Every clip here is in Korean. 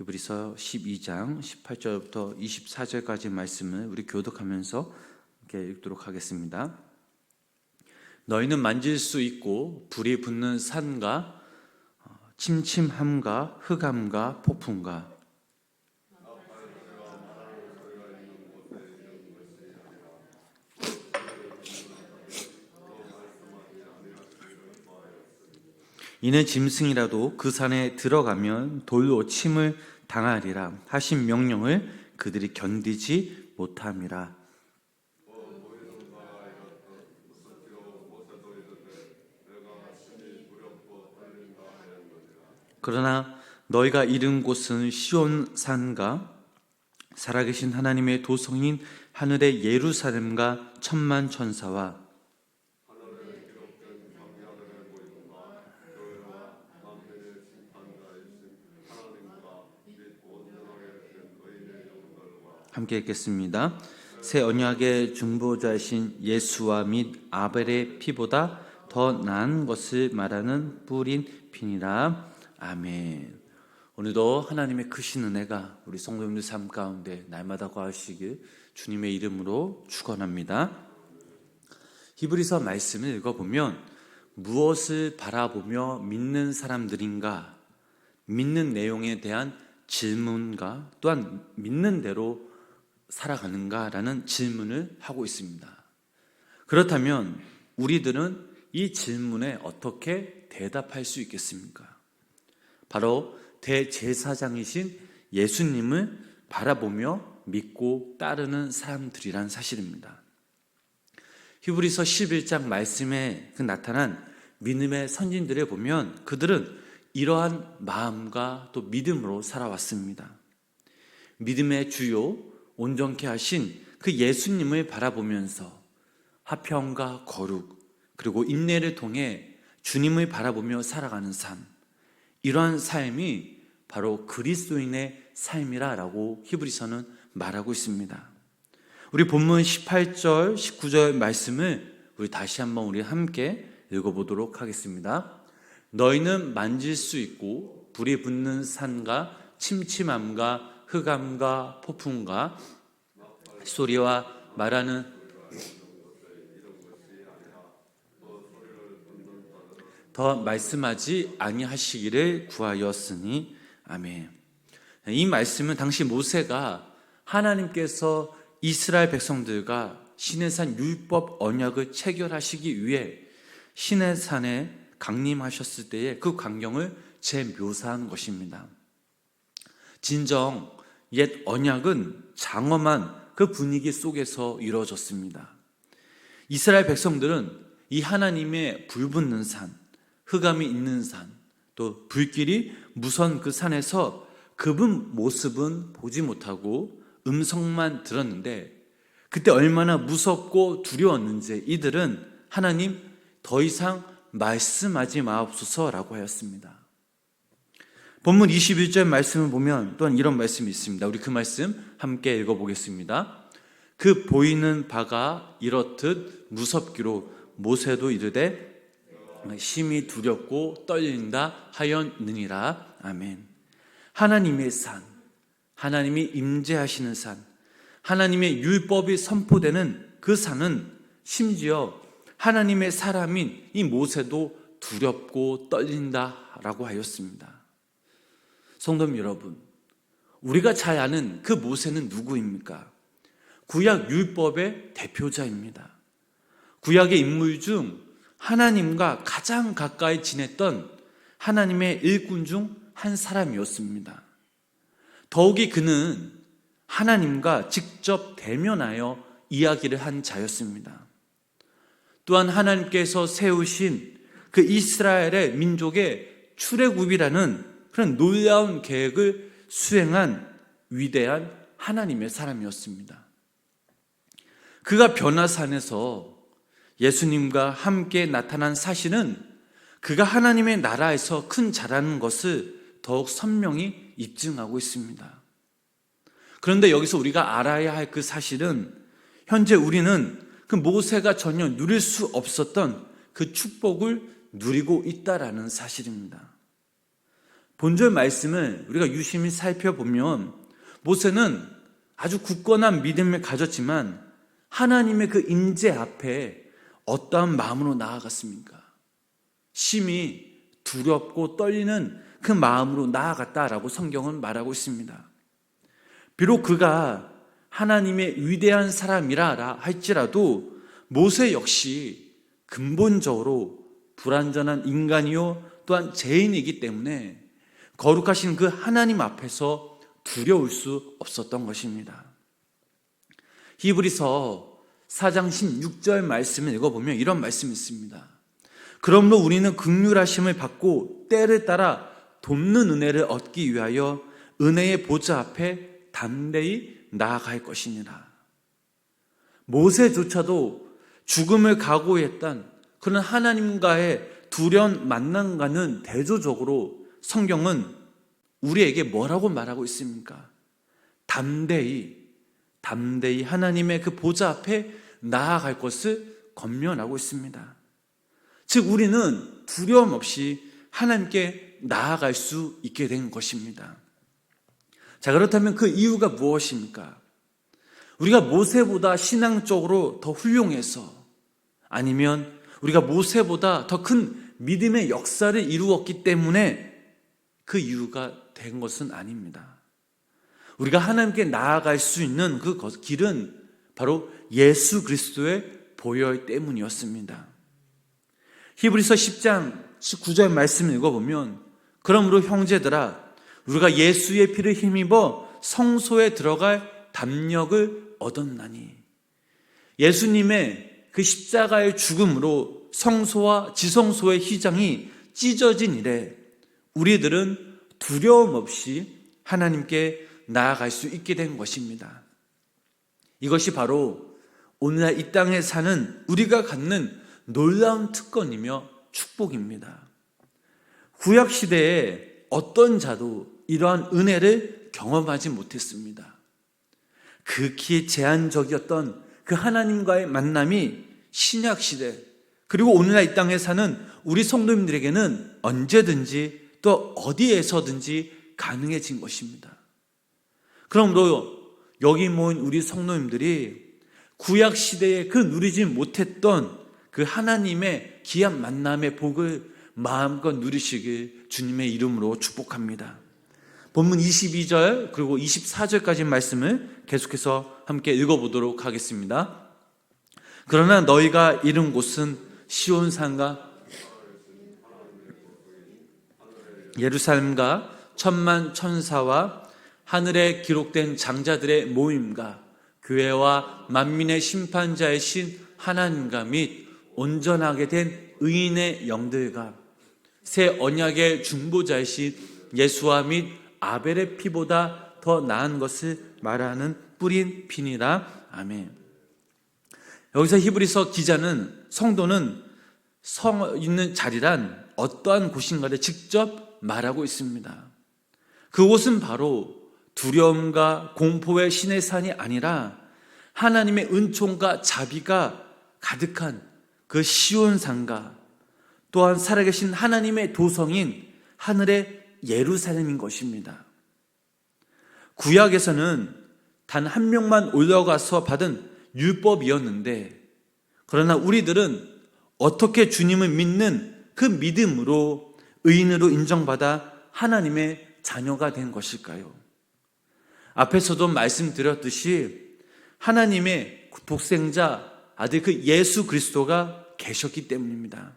히브리서 12장 18절부터 24절까지 말씀을 우리 교독하면서 이렇게 읽도록 하겠습니다. 너희는 만질 수 있고 불이 붙는 산과 침침함과 흑암과 폭풍과 이는 짐승이라도 그 산에 들어가면 돌로 침을 당하리라 하신 명령을 그들이 견디지 못함이라. 그러나 너희가 이른 곳은 시온산과 살아계신 하나님의 도성인 하늘의 예루살렘과 천만 천사와 함께 읽겠습니다. 새 언약의 중보자이신 예수와 및 아벨의 피보다 더 나은 것을 말하는 뿌린 피니라. 아멘. 오늘도 하나님의 크신 은혜가 우리 성도님들 삶 가운데 날마다 거하시길 주님의 이름으로 축원합니다. 히브리서 말씀을 읽어보면 무엇을 바라보며 믿는 사람들인가, 믿는 내용에 대한 질문과 또한 믿는 대로 살아가는가라는 질문을 하고 있습니다. 그렇다면 우리들은 이 질문에 어떻게 대답할 수 있겠습니까? 바로 대제사장이신 예수님을 바라보며 믿고 따르는 사람들이란 사실입니다. 히브리서 11장 말씀에 나타난 믿음의 선진들을 보면 그들은 이러한 마음과 또 믿음으로 살아왔습니다. 믿음의 주요 온전케 하신 그 예수님을 바라보면서 화평과 거룩 그리고 인내를 통해 주님을 바라보며 살아가는 삶, 이러한 삶이 바로 그리스도인의 삶이라고 히브리서는 말하고 있습니다. 우리 본문 18절, 19절 말씀을 우리 다시 한번 우리 함께 읽어보도록 하겠습니다. 너희는 만질 수 있고 불이 붙는 산과 침침함과 흑암과 폭풍과 소리와 말하는 더 말씀하지 아니하시기를 구하였으니 아멘. 이 말씀은 당시 모세가 하나님께서 이스라엘 백성들과 시내산 율법 언약을 체결하시기 위해 시내산에 강림하셨을 때의 그 광경을 재묘사한 것입니다. 진정 옛 언약은 장엄한 그 분위기 속에서 이루어졌습니다. 이스라엘 백성들은 이 하나님의 불붙는 산, 흑암이 있는 산, 또 불길이 무선 그 산에서 그분 모습은 보지 못하고 음성만 들었는데 그때 얼마나 무섭고 두려웠는지 이들은 하나님 더 이상 말씀하지 마옵소서라고 하였습니다. 본문 21절 말씀을 보면 또한 이런 말씀이 있습니다. 우리 그 말씀 함께 읽어보겠습니다. 그 보이는 바가 이렇듯 무섭기로 모세도 이르되 심히 두렵고 떨린다 하였느니라. 아멘. 하나님의 산, 하나님이 임재하시는 산, 하나님의 율법이 선포되는 그 산은 심지어 하나님의 사람인 이 모세도 두렵고 떨린다라고 하였습니다. 성도님 여러분, 우리가 잘 아는 그 모세는 누구입니까? 구약 율법의 대표자입니다. 구약의 인물 중 하나님과 가장 가까이 지냈던 하나님의 일꾼 중 한 사람이었습니다. 더욱이 그는 하나님과 직접 대면하여 이야기를 한 자였습니다. 또한 하나님께서 세우신 그 이스라엘의 민족의 출애굽이라는 그런 놀라운 계획을 수행한 위대한 하나님의 사람이었습니다. 그가 변화산에서 예수님과 함께 나타난 사실은 그가 하나님의 나라에서 큰 자라는 것을 더욱 선명히 입증하고 있습니다. 그런데 여기서 우리가 알아야 할 그 사실은 현재 우리는 그 모세가 전혀 누릴 수 없었던 그 축복을 누리고 있다라는 사실입니다. 본절 말씀을 우리가 유심히 살펴보면 모세는 아주 굳건한 믿음을 가졌지만 하나님의 그 임재 앞에 어떠한 마음으로 나아갔습니까? 심히 두렵고 떨리는 그 마음으로 나아갔다라고 성경은 말하고 있습니다. 비록 그가 하나님의 위대한 사람이라 할지라도 모세 역시 근본적으로 불완전한 인간이요 또한 죄인이기 때문에 거룩하신 그 하나님 앞에서 두려울 수 없었던 것입니다. 히브리서 4장 16절 말씀을 읽어보면 이런 말씀이 있습니다. 그러므로 우리는 긍휼하심을 받고 때를 따라 돕는 은혜를 얻기 위하여 은혜의 보좌 앞에 담대히 나아갈 것이니라. 모세조차도 죽음을 각오했던 그런 하나님과의 두려운 만남과는 대조적으로 성경은 우리에게 뭐라고 말하고 있습니까? 담대히 하나님의 그 보좌 앞에 나아갈 것을 권면하고 있습니다. 즉 우리는 두려움 없이 하나님께 나아갈 수 있게 된 것입니다. 자, 그렇다면 그 이유가 무엇입니까? 우리가 모세보다 신앙적으로 더 훌륭해서, 아니면 우리가 모세보다 더 큰 믿음의 역사를 이루었기 때문에 그 이유가 된 것은 아닙니다. 우리가 하나님께 나아갈 수 있는 그 길은 바로 예수 그리스도의 보혈 때문이었습니다. 히브리서 10장 19절 말씀을 읽어보면 그러므로 형제들아 우리가 예수의 피를 힘입어 성소에 들어갈 담력을 얻었나니, 예수님의 그 십자가의 죽음으로 성소와 지성소의 휘장이 찢어진 이래 우리들은 두려움 없이 하나님께 나아갈 수 있게 된 것입니다. 이것이 바로 오늘날 이 땅에 사는 우리가 갖는 놀라운 특권이며 축복입니다. 구약시대에 어떤 자도 이러한 은혜를 경험하지 못했습니다. 극히 제한적이었던 그 하나님과의 만남이 신약시대 그리고 오늘날 이 땅에 사는 우리 성도님들에게는 언제든지 또 어디에서든지 가능해진 것입니다. 그러므로 여기 모인 우리 성도님들이 구약시대에 그 누리지 못했던 그 하나님의 귀한 만남의 복을 마음껏 누리시길 주님의 이름으로 축복합니다. 본문 22절 그리고 24절까지 말씀을 계속해서 함께 읽어보도록 하겠습니다. 그러나 너희가 이른 곳은 시온산과 예루살렘과 천만 천사와 하늘에 기록된 장자들의 모임과 교회와 만민의 심판자이신 하나님과 및 온전하게 된 의인의 영들과 새 언약의 중보자이신 예수와 및 아벨의 피보다 더 나은 것을 말하는 뿌린 피니라. 아멘. 여기서 히브리서 기자는 성도는 서 있는 자리란 어떠한 곳인가를 직접 말하고 있습니다. 그곳은 바로 두려움과 공포의 신의 산이 아니라 하나님의 은총과 자비가 가득한 그 시온산과 또한 살아계신 하나님의 도성인 하늘의 예루살렘인 것입니다. 구약에서는 단 한 명만 올라가서 받은 율법이었는데, 그러나 우리들은 어떻게 주님을 믿는 그 믿음으로 의인으로 인정받아 하나님의 자녀가 된 것일까요? 앞에서도 말씀드렸듯이 하나님의 독생자 아들 그 예수 그리스도가 계셨기 때문입니다.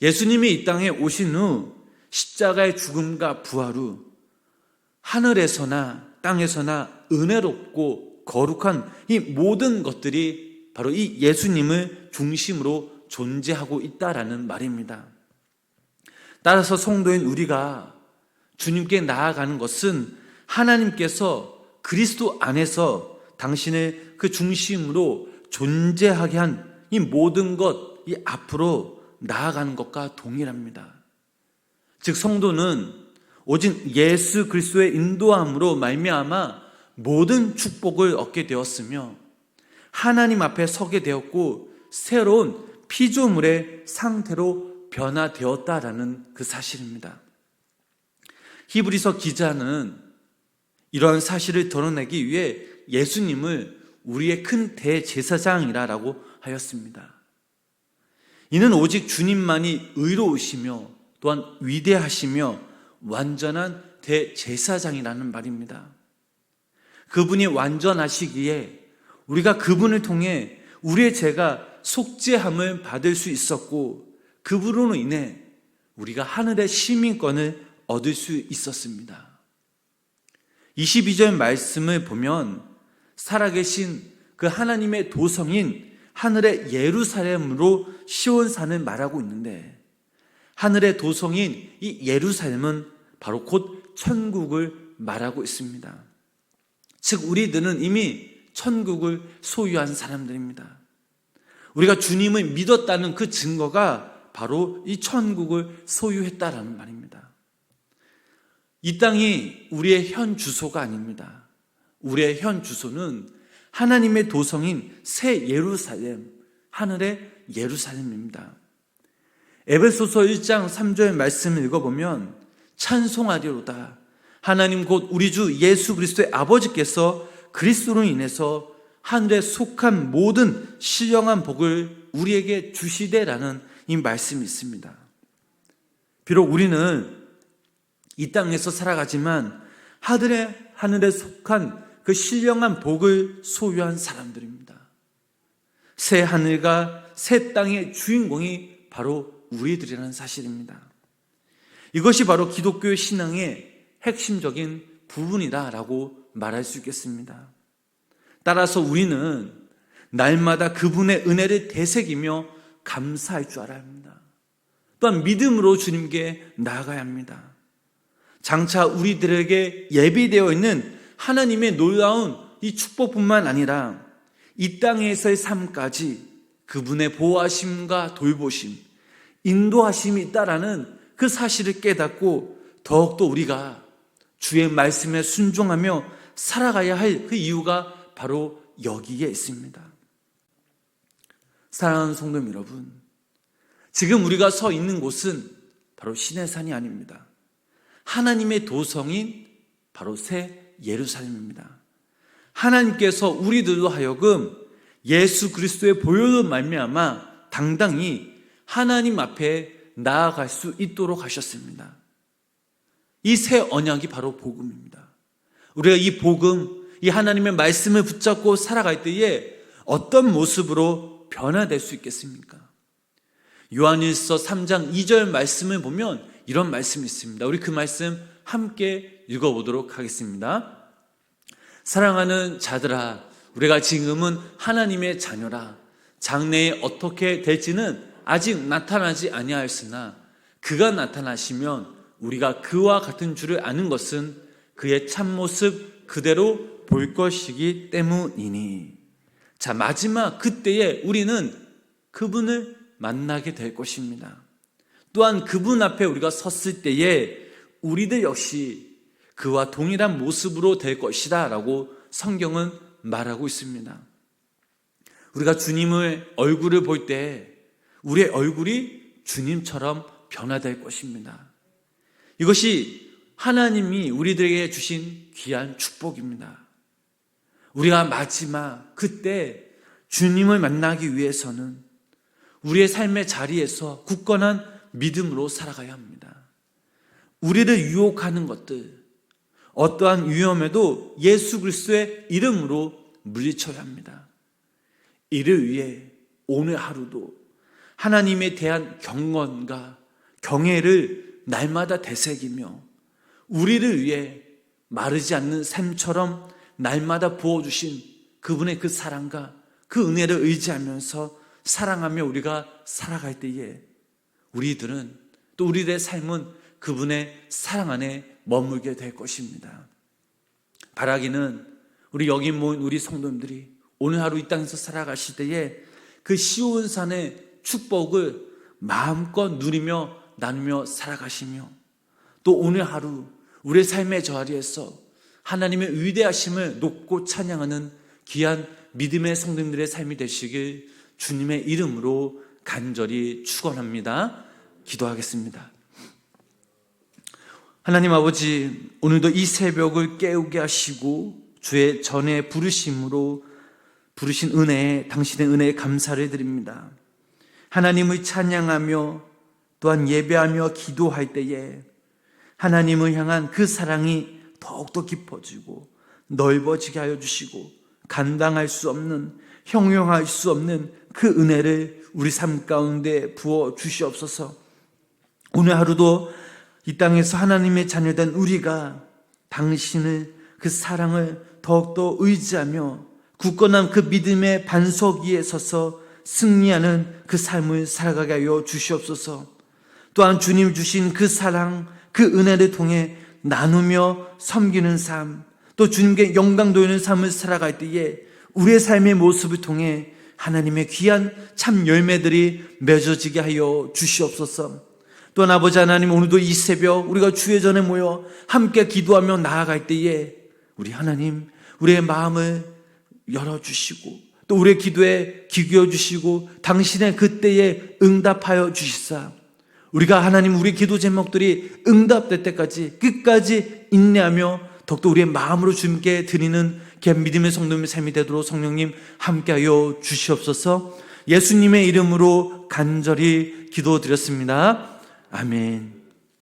예수님이 이 땅에 오신 후 십자가의 죽음과 부활 후 하늘에서나 땅에서나 은혜롭고 거룩한 이 모든 것들이 바로 이 예수님을 중심으로 존재하고 있다라는 말입니다. 따라서 성도인 우리가 주님께 나아가는 것은 하나님께서 그리스도 안에서 당신을 그 중심으로 존재하게 한 이 모든 것, 이 앞으로 나아가는 것과 동일합니다. 즉 성도는 오직 예수 그리스도의 인도함으로 말미암아 모든 축복을 얻게 되었으며 하나님 앞에 서게 되었고 새로운 피조물의 상태로 변화되었다라는 그 사실입니다. 히브리서 기자는 이러한 사실을 드러내기 위해 예수님을 우리의 큰 대제사장이라고 하였습니다. 이는 오직 주님만이 의로우시며 또한 위대하시며 완전한 대제사장이라는 말입니다. 그분이 완전하시기에 우리가 그분을 통해 우리의 죄가 속죄함을 받을 수 있었고, 그분으로 인해 우리가 하늘의 시민권을 얻을 수 있었습니다. 22절 말씀을 보면 살아계신 그 하나님의 도성인 하늘의 예루살렘으로 시온산을 말하고 있는데, 하늘의 도성인 이 예루살렘은 바로 곧 천국을 말하고 있습니다. 즉 우리들은 이미 천국을 소유한 사람들입니다. 우리가 주님을 믿었다는 그 증거가 바로 이 천국을 소유했다라는 말입니다. 이 땅이 우리의 현 주소가 아닙니다. 우리의 현 주소는 하나님의 도성인 새 예루살렘, 하늘의 예루살렘입니다. 에베소서 1장 3절 말씀을 읽어보면 찬송하리로다. 하나님 곧 우리 주 예수 그리스도의 아버지께서 그리스도로 인해서 하늘에 속한 모든 신령한 복을 우리에게 주시되라는 이 말씀이 있습니다. 비록 우리는 이 땅에서 살아가지만 하늘에 속한 그 신령한 복을 소유한 사람들입니다. 새 하늘과 새 땅의 주인공이 바로 우리들이라는 사실입니다. 이것이 바로 기독교의 신앙의 핵심적인 부분이다라고 말할 수 있겠습니다. 따라서 우리는 날마다 그분의 은혜를 되새기며 감사할 줄 알아야 합니다. 또한 믿음으로 주님께 나아가야 합니다. 장차 우리들에게 예비되어 있는 하나님의 놀라운 이 축복뿐만 아니라 이 땅에서의 삶까지 그분의 보호하심과 돌보심, 인도하심이 있다라는 그 사실을 깨닫고 더욱더 우리가 주의 말씀에 순종하며 살아가야 할 그 이유가 바로 여기에 있습니다. 사랑하는 성도 여러분, 지금 우리가 서 있는 곳은 바로 시내산이 아닙니다. 하나님의 도성인 바로 새 예루살렘입니다. 하나님께서 우리들로 하여금 예수 그리스도의 보혈로 말미암아 당당히 하나님 앞에 나아갈 수 있도록 하셨습니다. 이 새 언약이 바로 복음입니다. 우리가 이 복음, 이 하나님의 말씀을 붙잡고 살아갈 때에 어떤 모습으로 변화될 수 있겠습니까? 요한일서 3장 2절 말씀을 보면 이런 말씀이 있습니다. 우리 그 말씀 함께 읽어보도록 하겠습니다. 사랑하는 자들아, 우리가 지금은 하나님의 자녀라. 장래에 어떻게 될지는 아직 나타나지 아니하였으나 그가 나타나시면 우리가 그와 같은 줄을 아는 것은 그의 참모습 그대로 볼 것이기 때문이니. 자, 마지막 그때에 우리는 그분을 만나게 될 것입니다. 또한 그분 앞에 우리가 섰을 때에 우리들 역시 그와 동일한 모습으로 될 것이다 라고 성경은 말하고 있습니다. 우리가 주님의 얼굴을 볼 때 우리의 얼굴이 주님처럼 변화될 것입니다. 이것이 하나님이 우리들에게 주신 귀한 축복입니다. 우리가 마지막 그때 주님을 만나기 위해서는 우리의 삶의 자리에서 굳건한 믿음으로 살아가야 합니다. 우리를 유혹하는 것들, 어떠한 위험에도 예수 그리스도의 이름으로 물리쳐야 합니다. 이를 위해 오늘 하루도 하나님에 대한 경건과 경외를 날마다 되새기며 우리를 위해 마르지 않는 샘처럼 날마다 부어주신 그분의 그 사랑과 그 은혜를 의지하면서 사랑하며 우리가 살아갈 때에 우리들은 또 우리들의 삶은 그분의 사랑 안에 머물게 될 것입니다. 바라기는 우리 여기 모인 우리 성도님들이 오늘 하루 이 땅에서 살아가실 때에 그 시온산의 축복을 마음껏 누리며 나누며 살아가시며 또 오늘 하루 우리의 삶의 자리에서 하나님의 위대하심을 높고 찬양하는 귀한 믿음의 성도님들의 삶이 되시길 주님의 이름으로 간절히 축원합니다. 기도하겠습니다. 하나님 아버지, 오늘도 이 새벽을 깨우게 하시고 주의 전에 부르심으로 부르신 은혜에, 당신의 은혜에 감사를 드립니다. 하나님을 찬양하며 또한 예배하며 기도할 때에 하나님을 향한 그 사랑이 더욱더 깊어지고 넓어지게 하여 주시고 감당할 수 없는, 형용할 수 없는 그 은혜를 우리 삶 가운데 부어 주시옵소서. 오늘 하루도 이 땅에서 하나님의 자녀된 우리가 당신을, 그 사랑을 더욱더 의지하며 굳건한 그 믿음의 반석 위에 서서 승리하는 그 삶을 살아가게 하여 주시옵소서. 또한 주님 주신 그 사랑, 그 은혜를 통해 나누며 섬기는 삶, 또 주님께 영광 돌리는 삶을 살아갈 때에 우리의 삶의 모습을 통해 하나님의 귀한 참 열매들이 맺어지게 하여 주시옵소서. 또한 아버지 하나님, 오늘도 이 새벽 우리가 주의 전에 모여 함께 기도하며 나아갈 때에 우리 하나님, 우리의 마음을 열어주시고 또 우리의 기도에 귀 기울여 주시고 당신의 그때에 응답하여 주시사 우리가 하나님, 우리 기도 제목들이 응답될 때까지 끝까지 인내하며 더욱더 우리의 마음으로 주님께 드리는 믿음의 성도님의 삶이 되도록 성령님 함께하여 주시옵소서. 예수님의 이름으로 간절히 기도드렸습니다. 아멘.